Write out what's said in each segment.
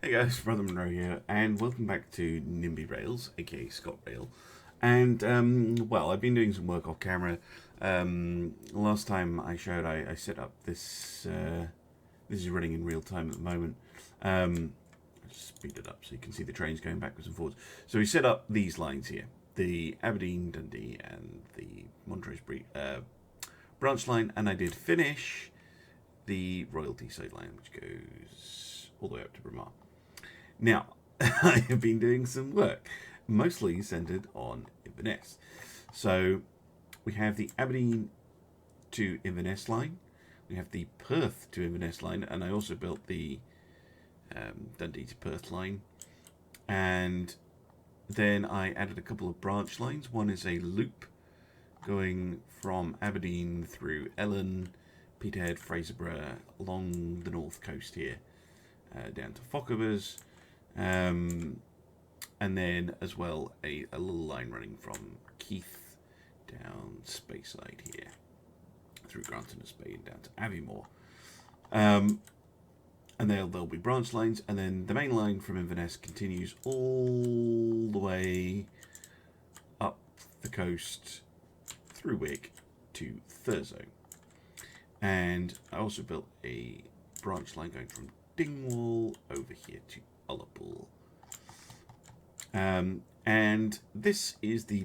Hey guys, Brother Monroe here, and welcome back to NIMBY Rails, aka Scott Rail. And, well, I've been doing some work off camera. Last time I showed, I set up this, this is running in real time at the moment. I'll just speed it up so you can see the trains going backwards and forwards. So we set up these lines here, the Aberdeen, Dundee, and the Montrose branch line, and I did finish the Royal Teesside line, which goes all the way up to Bruner. Now, I have been doing some work, mostly centered on Inverness. So we have the Aberdeen to Inverness line, we have the Perth to Inverness line, and I also built the Dundee to Perth line. And then I added a couple of branch lines. One is a loop going from Aberdeen through Ellen, Peterhead, Fraserburgh, along the north coast here, down to Fochabers. And then as well a little line running from Keith down Speyside here through Granton Bay and down to Aviemore. And there'll be branch lines, and then the main line from Inverness continues all the way up the coast through Wick to Thurso. And I also built a branch line going from Dingwall over here to Ullapool. And this is the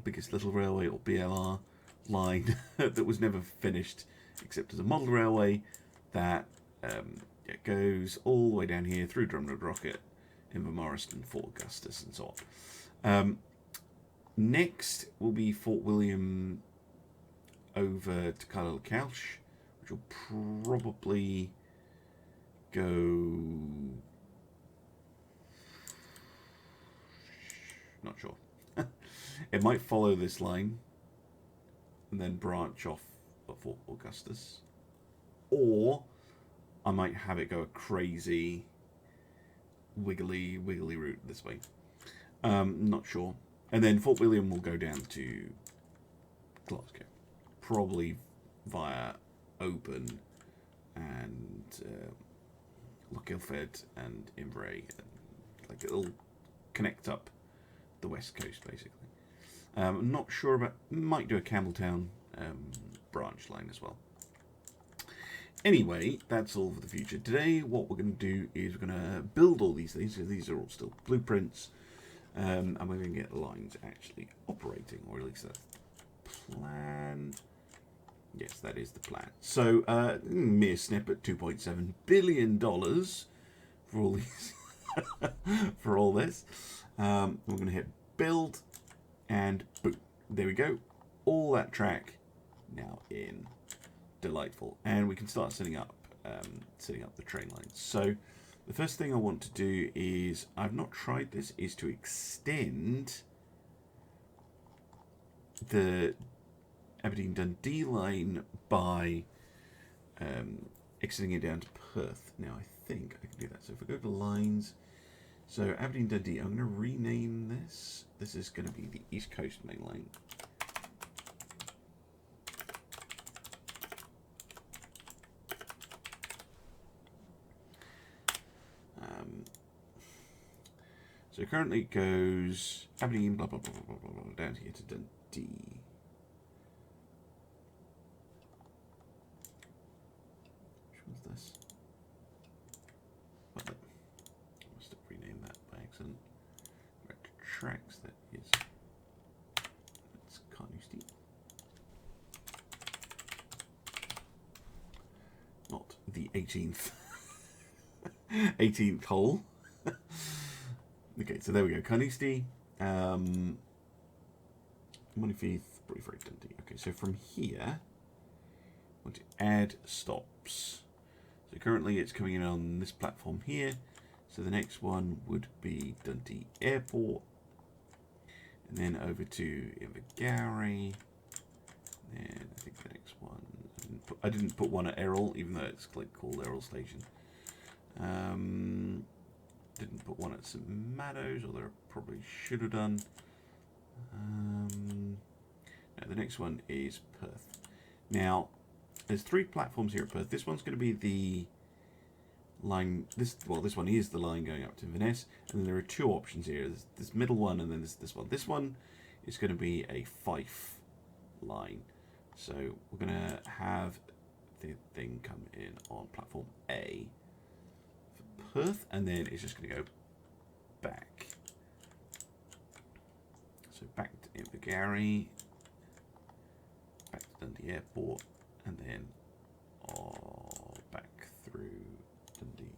biggest little railway, or BLR, line that was never finished except as a model railway that it goes all the way down here through Drumroad Rocket, Invermarston, Fort Augustus, and so on. Next will be Fort William over to Carlisle Kelch, which will probably go... not sure. It might follow this line and then branch off at Fort Augustus, or I might have it go a crazy wiggly route this way. Not sure. And then Fort William will go down to Glasgow, probably via Oban and Lochilphead and Invray, and like it'll connect up the west coast basically. I'm not sure about, might do a Campbelltown branch line as well. Anyway, that's all for the future. Today what we're going to do is we're going to build all these things. So these are all still blueprints, and we're going to get the lines actually operating, or at least that's the plan. Yes, that is the plan. So mere snippet, $2.7 billion for all these for all this. We're going to hit build, and boom, there we go. All that track now in. Delightful. And we can start setting up the train lines. So the first thing I want to do is, I've not tried this, is to extend the Aberdeen Dundee line by extending it down to Perth. Now I think I can do that. So if I go to lines, so Aberdeen Dundee, I'm going to rename this. This is going to be the East Coast main line. So currently it goes Aberdeen, blah, blah, blah, blah, blah, blah, down here to Dundee. Which one's this? What the? I must have renamed that by accident. Back to tracks, that is. That's Carnoustie. Not the 18th. 18th hole. Okay, so there we go. Carnoustie, Moneyfeith, Brayford, Dundee. Okay, so from here, I want to add stops. So currently it's coming in on this platform here. So the next one would be Dundee Airport, and then over to Invergowrie. And I think the next one, I didn't put one at Errol, even though it's like called Errol Station. Didn't put one at St Meadows, although I probably should have done. No, the next one is Perth. Now, there's 3 platforms here at Perth. This one's going to be the line. This one is the line going up to Inverness, and then there are two options here. There's this middle one, and then there's this one. This one is going to be a Fife line, so we're going to have the thing come in on platform A for Perth, and then it's just going to go back. So back to Invergary, back to Dundee Airport, and then back through Dundee.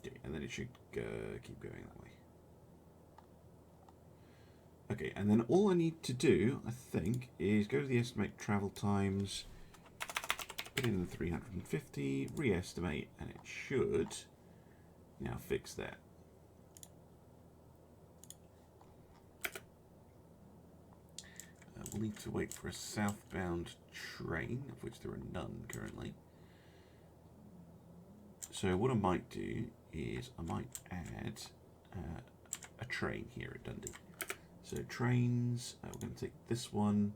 Okay, and then it should keep going that way. Okay, and then all I need to do, I think, is go to the estimate travel times, put in the 350, re-estimate, and it should now fix that. We'll need to wait for a southbound train, of which there are none currently. So what I might do is I might add a train here at Dundee. So trains, we're going to take this one.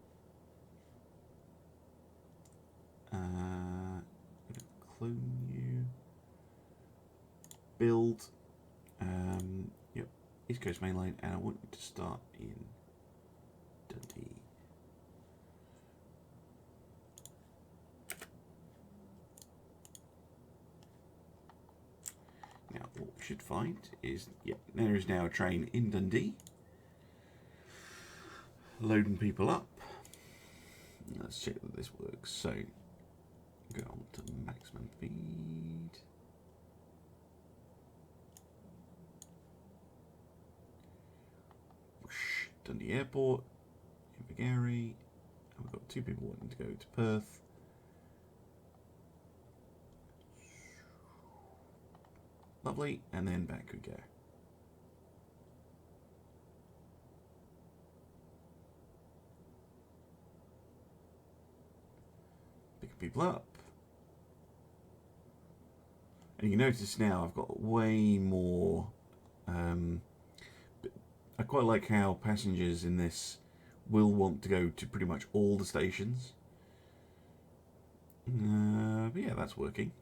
I'm going to clone you. Build. Yep, East Coast Main Line, and I want you to start in Dundee. Now, what we should find is, yeah, there is now a train in Dundee. Loading people up. Let's check that this works. So, go on to maximum speed. Whoosh, Dundee Airport, Invergary, and we've got two people wanting to go to Perth. Lovely, and then back we go. Picking people up. And you notice now I've got way more. I quite like how passengers in this will want to go to pretty much all the stations. But yeah, that's working.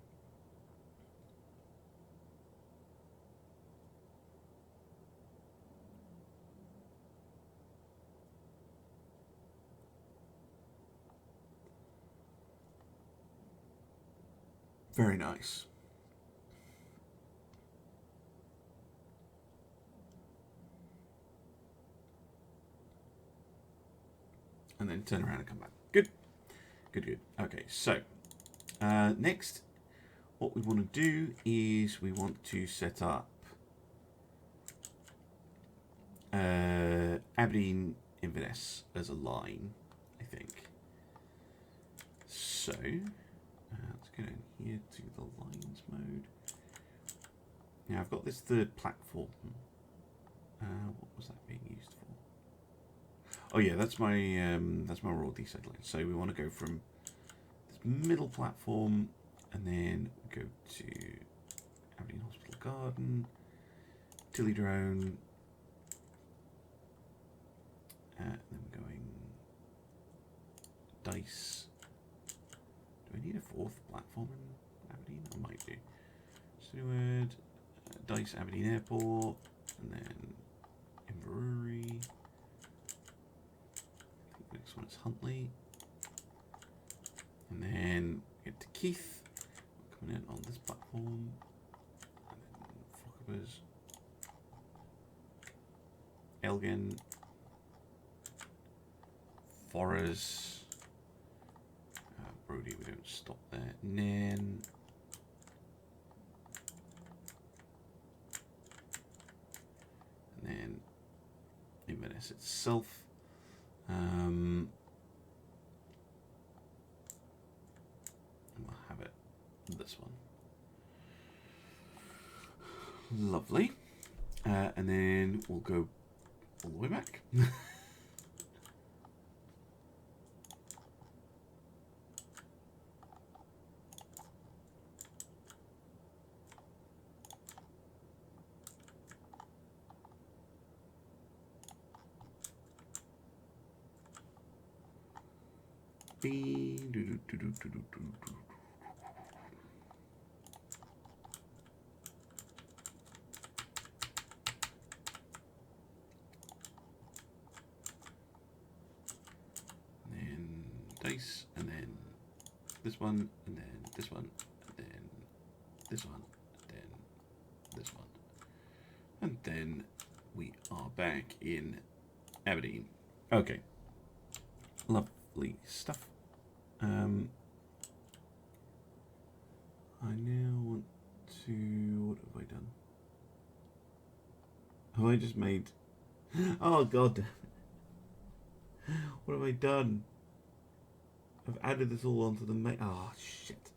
Very nice. And then turn around and come back. Good. Good, good. Okay, so next, what we want to do is we want to set up Aberdeen Inverness as a line, I think. So let's go in here to the lines mode. Now I've got this third platform. What was that being used for? Oh yeah, that's my raw descent line. So we want to go from this middle platform and then go to Aberdeen Hospital Garden, Tilly Drone, then we're going Dice. Do I need a fourth platform in Aberdeen? I might do. Seward, Dice Aberdeen Airport, and then Inverary. I think the next one is Huntley. And then get to Keith. We're coming in on this platform. And then Fochabers. Elgin. Forres. Brody, we don't stop there. Nairn. And then Inverness itself. And we'll have it this one. Lovely. And then we'll go all the way back. dice, and then this one, and then this one, and then this one, and then this one. And then we are back in Aberdeen. Okay. Lovely stuff. I now want to... What have I done? Have I just made... Oh, God. What have I done? I've added this all onto the main... Oh, shit.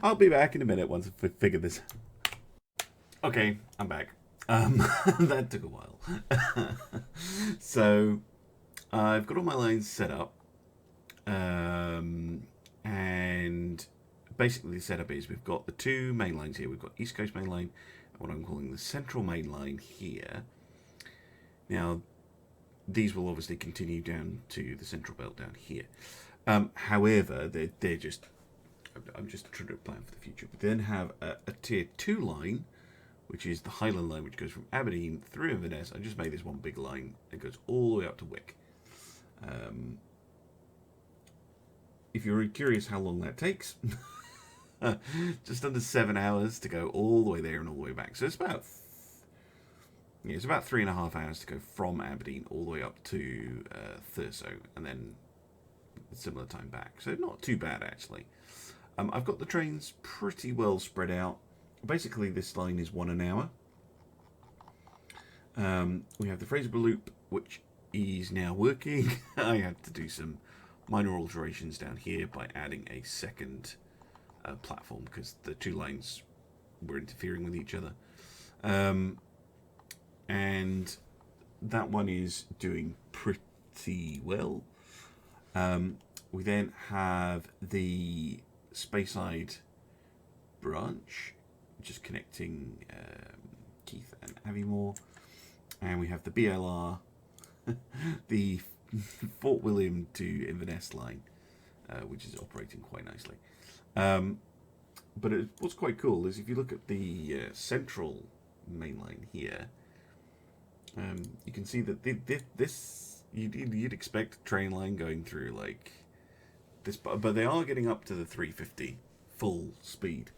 I'll be back in a minute once I figure this out. Okay, I'm back. That took a while. So, I've got all my lines set up. And basically the setup is we've got the two main lines here. We've got East Coast main line and what I'm calling the Central main line here. Now, these will obviously continue down to the Central Belt down here. However, they're just... I'm just trying to plan for the future. We then have a Tier 2 line, which is the Highland line, which goes from Aberdeen through Inverness. I just made this one big line. It goes all the way up to Wick. If you're curious how long that takes, just under 7 hours to go all the way there and all the way back. So it's about 3.5 hours to go from Aberdeen all the way up to Thurso, and then a similar time back. So not too bad actually. I've got the trains pretty well spread out. Basically, this line is 1 an hour. We have the Fraserburgh Loop, which is now working. I had to do some minor alterations down here by adding a second platform because the two lines were interfering with each other. And that one is doing pretty well. We then have the Speyside branch, which is connecting Keith and Aviemore. And we have the BLR, the Fort William to Inverness line, which is operating quite nicely. But what's quite cool is if you look at the central main line here, you can see that this you'd expect a train line going through like this, but they are getting up to the 350 full speed,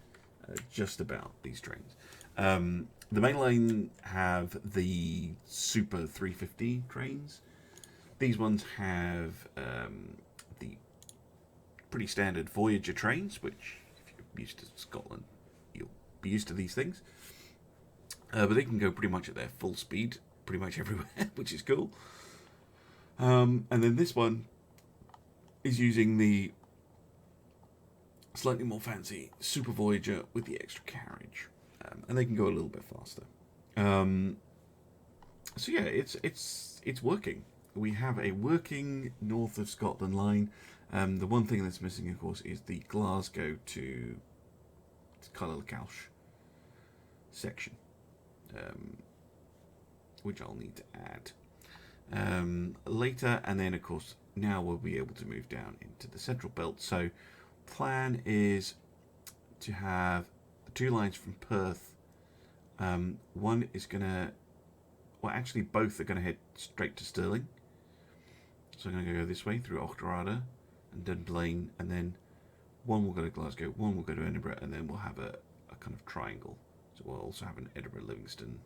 just about, these trains. The main line have the Super 350 trains. These ones have the pretty standard Voyager trains, which if you're used to Scotland, you'll be used to these things. But they can go pretty much at their full speed, pretty much everywhere, which is cool. And then this one is using the slightly more fancy Super Voyager with the extra carriage, and they can go a little bit faster. So yeah, it's working. We have a working north of Scotland line. The one thing that's missing, of course, is the Glasgow to Lecrone section, which I'll need to add later. And then, of course, now we'll be able to move down into the Central Belt. So plan is to have the two lines from Perth. One is going to... Well, actually, both are going to head straight to Stirling. So I'm going to go this way through Auchterarder and Dunblane, and then one will go to Glasgow, one will go to Edinburgh, and then we'll have a kind of triangle. So we'll also have an Edinburgh, Livingston,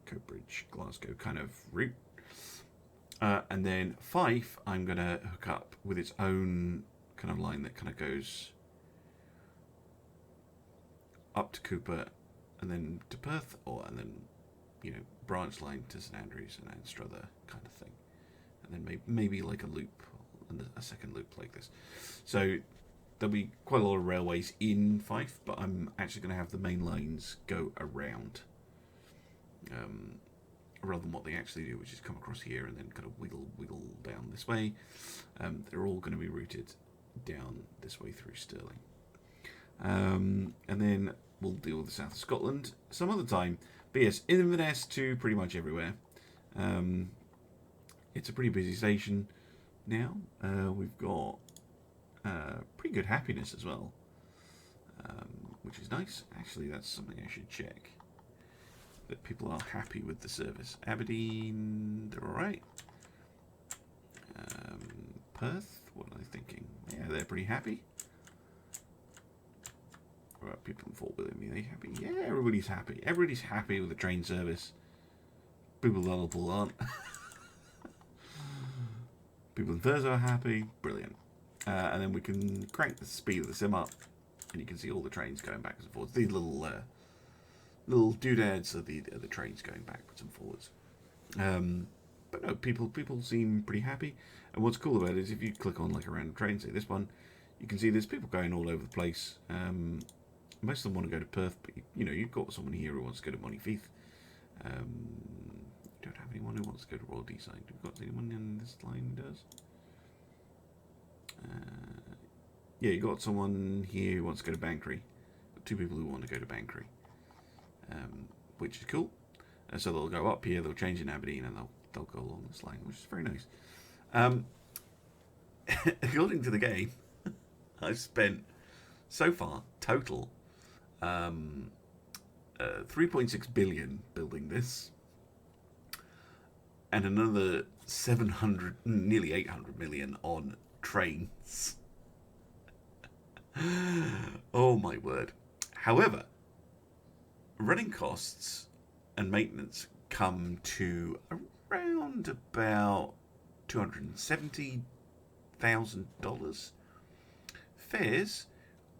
Coatbridge, Glasgow kind of route. And then Fife, I'm going to hook up with its own kind of line that kind of goes up to Cooper and then to Perth, and then, you know, branch line to St Andrews and Anstruther kind of thing. And then maybe like a loop, and a second loop like this. So there'll be quite a lot of railways in Fife, but I'm actually going to have the main lines go around, rather than what they actually do, which is come across here and then kind of wiggle down this way. They're all going to be routed down this way through Stirling. And then we'll deal with the south of Scotland some other time. But yes, Inverness to pretty much everywhere. It's a pretty busy station now. We've got pretty good happiness as well, which is nice. Actually, that's something I should check, that people are happy with the service. Aberdeen, they're alright. Perth, what are they thinking? Yeah, they're pretty happy. What about people in Fort William? Are they happy? Yeah, everybody's happy. Everybody's happy with the train service. People in Liverpool aren't. People in Thursday are happy. Brilliant. And then we can crank the speed of the sim up, and you can see all the trains going backwards and forwards. These little doodads are the trains going backwards and forwards. But no, people seem pretty happy. And what's cool about it is if you click on like a random train, say this one, you can see there's people going all over the place. Most of them want to go to Perth, but you know, you've got someone here who wants to go to Monifieth. You don't have anyone who wants to go to Royal Deeside. We've got anyone in this line who does. Yeah, you got someone here who wants to go to Bankery. Two people who want to go to Bankery, which is cool. So they'll go up here, they'll change in Aberdeen, and they'll go along this line, which is very nice. According to the game, I've spent so far total 3.6 billion building this, and another 700, nearly 800 million on trains. Oh my word. However, running costs and maintenance come to around about $270,000. Fares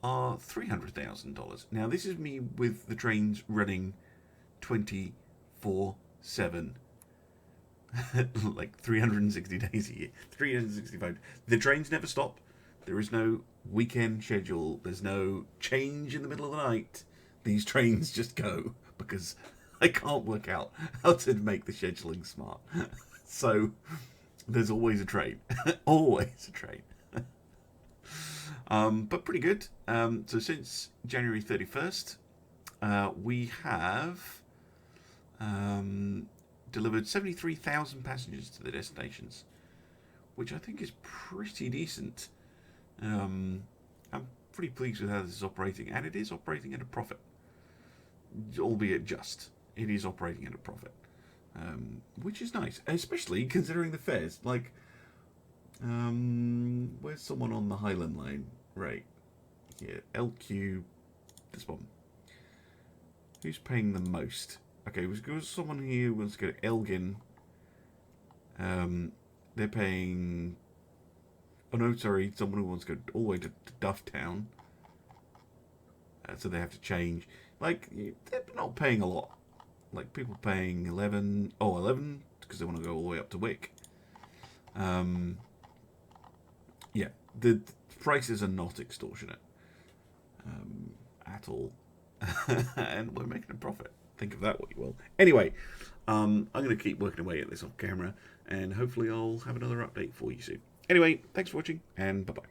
are $300,000. Now this is me with the trains running 24/7. Like 360 days a year, 365. The trains never stop. There is no weekend schedule. There's no change in the middle of the night. These trains just go because I can't work out how to make the scheduling smart. So there's always a train. Always a train. But pretty good. So since January 31st, we have delivered 73,000 passengers to the destinations, which I think is pretty decent. I'm pretty pleased with how this is operating, and it is operating at a profit, albeit just. It is operating at a profit, which is nice, especially considering the fares. Like, where's someone on the Highland line? Right here, LQ. This one. Who's paying the most? Okay, was someone here who wants to go to Elgin. They're paying. Oh no, sorry, someone who wants to go all the way to Dufftown. So they have to change. Like, they're not paying a lot. Like, people paying 11 because they want to go all the way up to Wick. Yeah, the prices are not extortionate at all. And we're making a profit. Think of that what you will. Anyway, I'm going to keep working away at this off camera, and hopefully I'll have another update for you soon. Anyway, thanks for watching, and bye-bye.